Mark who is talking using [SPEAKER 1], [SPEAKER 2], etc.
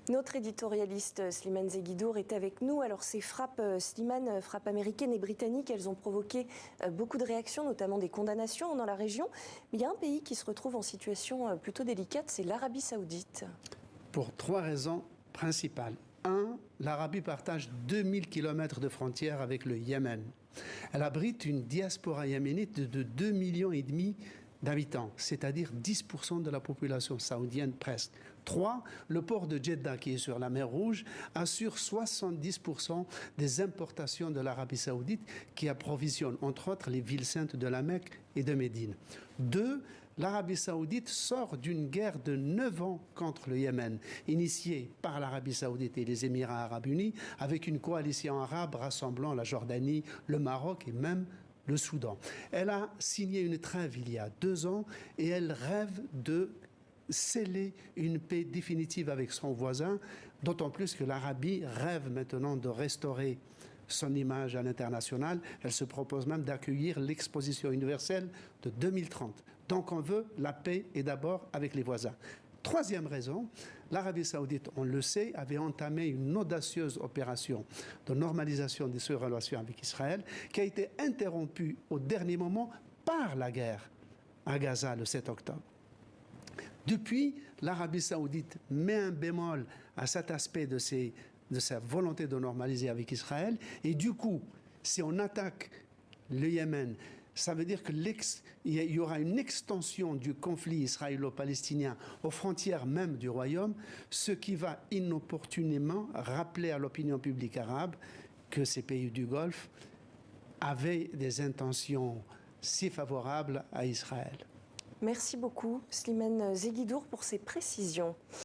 [SPEAKER 1] Notre éditorialiste Slimane Zeguidour est avec nous. Alors ces frappes, Slimane, frappes américaines et britanniques, elles ont provoqué beaucoup de réactions, notamment des condamnations dans la région. Mais il y a un pays qui se retrouve en situation plutôt délicate, c'est l'Arabie Saoudite.
[SPEAKER 2] Pour 3 raisons principales. 1. L'Arabie partage 2000 km de frontière avec le Yémen. Elle abrite une diaspora yéménite de 2,5 millions d'habitants, c'est-à-dire 10% de la population saoudienne presque. 3. Le port de Jeddah, qui est sur la mer Rouge, assure 70% des importations de l'Arabie saoudite, qui approvisionne entre autres les villes saintes de la Mecque et de Médine. 2. L'Arabie saoudite sort d'une guerre de 9 ans contre le Yémen, initiée par l'Arabie saoudite et les Émirats arabes unis, avec une coalition arabe rassemblant la Jordanie, le Maroc et même le Soudan. Elle a signé une trêve il y a 2 ans et elle rêve de sceller une paix définitive avec son voisin, d'autant plus que l'Arabie rêve maintenant de restaurer son image à l'international. Elle se propose même d'accueillir l'exposition universelle de 2030. Donc on veut la paix et d'abord avec les voisins. Troisième raison, l'Arabie saoudite, on le sait, avait entamé une audacieuse opération de normalisation de ses relations avec Israël qui a été interrompue au dernier moment par la guerre à Gaza le 7 octobre. Depuis, l'Arabie saoudite met un bémol à cet aspect de sa volonté de normaliser avec Israël. Et du coup, si on attaque le Yémen, ça veut dire qu'il y aura une extension du conflit israélo-palestinien aux frontières même du royaume, ce qui va inopportunément rappeler à l'opinion publique arabe que ces pays du Golfe avaient des intentions si favorables à Israël.
[SPEAKER 1] Merci beaucoup Slimane Zeguidour pour ces précisions.